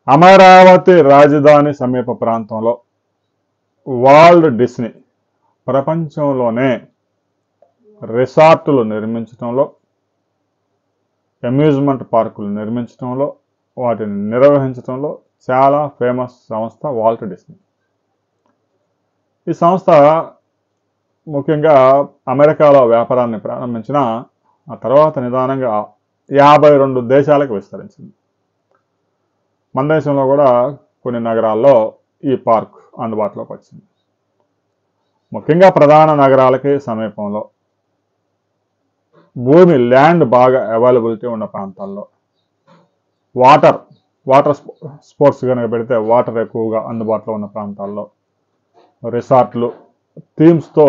అమరావతి రాజధాని సమీప ప్రాంతంలో వాల్ట్ డిస్నీ ప్రపంచంలోనే రిసార్టులు నిర్మించడంలో, అమ్యూజ్మెంట్ పార్కులు నిర్మించడంలో, వాటిని నిర్వహించడంలో చాలా ఫేమస్ సంస్థ వాల్ట్ డిస్నీ. ఈ సంస్థ ముఖ్యంగా అమెరికాలో వ్యాపారాన్ని ప్రారంభించిన ఆ తర్వాత నిదానంగా 52 దేశాలకు విస్తరించింది. మన దేశంలో కూడా కొన్ని నగరాల్లో ఈ పార్క్ అందుబాటులోకి వచ్చింది. ముఖ్యంగా ప్రధాన నగరాలకి సమీపంలో భూమి ల్యాండ్ బాగా అవైలబిలిటీ ఉన్న ప్రాంతాల్లో, వాటర్ స్పోర్ట్స్ కనుక పెడితే వాటర్ ఎక్కువగా అందుబాటులో ఉన్న ప్రాంతాల్లో రిసార్ట్లు, థీమ్స్తో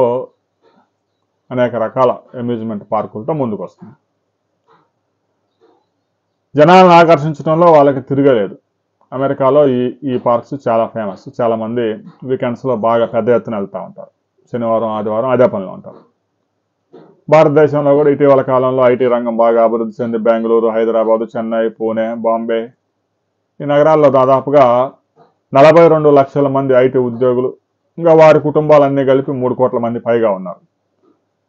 అనేక రకాల అమ్యూజ్మెంట్ పార్కులతో ముందుకు వస్తుంది. జనాలను ఆకర్షించడంలో వాళ్ళకి తిరగలేదు. అమెరికాలో ఈ పార్క్స్ చాలా ఫేమస్. చాలామంది వీకెండ్స్లో బాగా పెద్ద ఎత్తున వెళ్తూ ఉంటారు. శనివారం, ఆదివారం అదే పనిలో ఉంటారు. భారతదేశంలో కూడా ఇటీవల కాలంలో ఐటీ రంగం బాగా అభివృద్ధి చెంది బెంగళూరు, హైదరాబాదు, చెన్నై, పూణే, బాంబే ఈ నగరాల్లో దాదాపుగా 42 లక్షల మంది ఐటీ ఉద్యోగులు, ఇంకా వారి కుటుంబాలన్నీ కలిపి 3 కోట్ల మంది పైగా ఉన్నారు.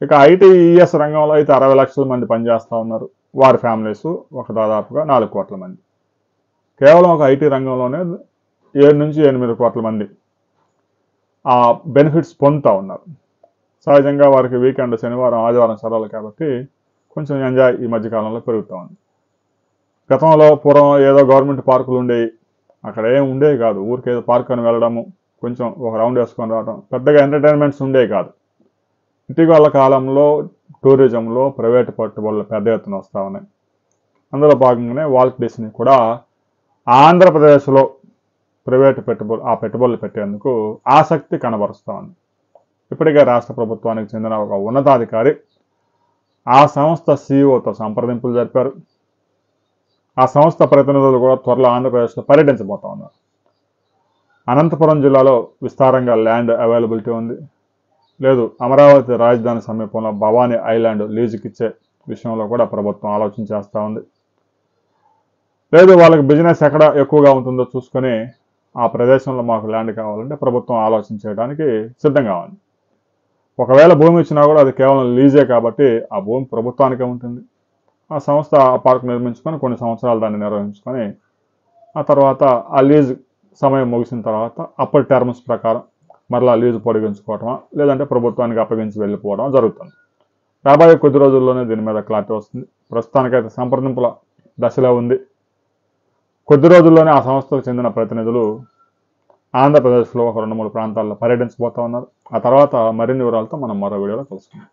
ఇక ఐటీఈఎస్ రంగంలో అయితే 60 లక్షల మంది పనిచేస్తూ ఉన్నారు. వారి ఫ్యామిలీస్ దాదాపుగా 4 కోట్ల మంది. కేవలం ఒక ఐటీ రంగంలోనే 7 నుంచి 8 కోట్ల మంది ఆ బెనిఫిట్స్ పొందుతూ ఉన్నారు. సహజంగా వారికి వీకెండ్ శనివారం, ఆదివారం సెలవులు కాబట్టి కొంచెం ఎంజాయ్ ఈ మధ్యకాలంలో పెరుగుతూ ఉంది. గతంలో పూర్వం ఏదో గవర్నమెంట్ పార్కులు ఉండేవి, అక్కడ ఏం ఉండేవి కాదు. ఊరికి ఏదో పార్క్ అని వెళ్ళడము, కొంచెం ఒక రౌండ్ వేసుకొని రావడం, పెద్దగా ఎంటర్టైన్మెంట్స్ ఉండేవి కాదు. ఇటీవల కాలంలో టూరిజంలో ప్రైవేటు పెట్టుబడులు పెద్ద ఎత్తున వస్తూ ఉన్నాయి. అందులో భాగంగానే వాల్ట్ డిస్నీ కూడా ఆంధ్రప్రదేశ్లో ప్రైవేటు పెట్టుబడులు పెట్టేందుకు ఆసక్తి కనబరుస్తూ ఉంది. ఇప్పటికే రాష్ట్ర ప్రభుత్వానికి చెందిన ఒక ఉన్నతాధికారి ఆ సంస్థ సీఈఓతో సంప్రదింపులు జరిపారు. ఆ సంస్థ ప్రతినిధులు కూడా త్వరలో ఆంధ్రప్రదేశ్లో పర్యటించబోతా ఉన్నారు. అనంతపురం జిల్లాలో విస్తారంగా ల్యాండ్ అవైలబిలిటీ ఉంది. లేదు, అమరావతి రాజధాని సమీపంలో భవానీ ఐలాండ్ లీజుకిచ్చే విషయంలో కూడా ప్రభుత్వం ఆలోచన చేస్తూ ఉంది. లేదు, వాళ్ళకి బిజినెస్ ఎక్కడ ఎక్కువగా ఉంటుందో చూసుకొని ఆ ప్రదేశంలో మాకు ల్యాండ్ కావాలంటే ప్రభుత్వం ఆలోచన చేయడానికి సిద్ధంగా ఉంది. ఒకవేళ భూమి ఇచ్చినా కూడా అది కేవలం లీజే కాబట్టి ఆ భూమి ప్రభుత్వానికే ఉంటుంది. ఆ సంస్థ ఆ పార్క్ నిర్మించుకొని కొన్ని సంవత్సరాలు దాన్ని నిర్వహించుకొని ఆ తర్వాత ఆ లీజ్ సమయం ముగిసిన తర్వాత అప్పటి టర్మ్స్ ప్రకారం మరలా లీజు పొడిగించుకోవటమా, లేదంటే ప్రభుత్వానికి అప్పగించి వెళ్ళిపోవడం జరుగుతుంది. రాబోయే కొద్ది రోజుల్లోనే దీని మీద క్లారిటీ వస్తుంది. ప్రస్తుతానికైతే సంప్రదింపుల దశలో ఉంది. కొద్ది రోజుల్లోనే ఆ సంస్థకు చెందిన ప్రతినిధులు ఆంధ్రప్రదేశ్లో ఒక 2-3 ప్రాంతాల్లో పర్యటించబోతా ఉన్నారు. ఆ తర్వాత మరిన్ని వివరాలతో మనం మరో వీడియోలో కలుసుకుందాం.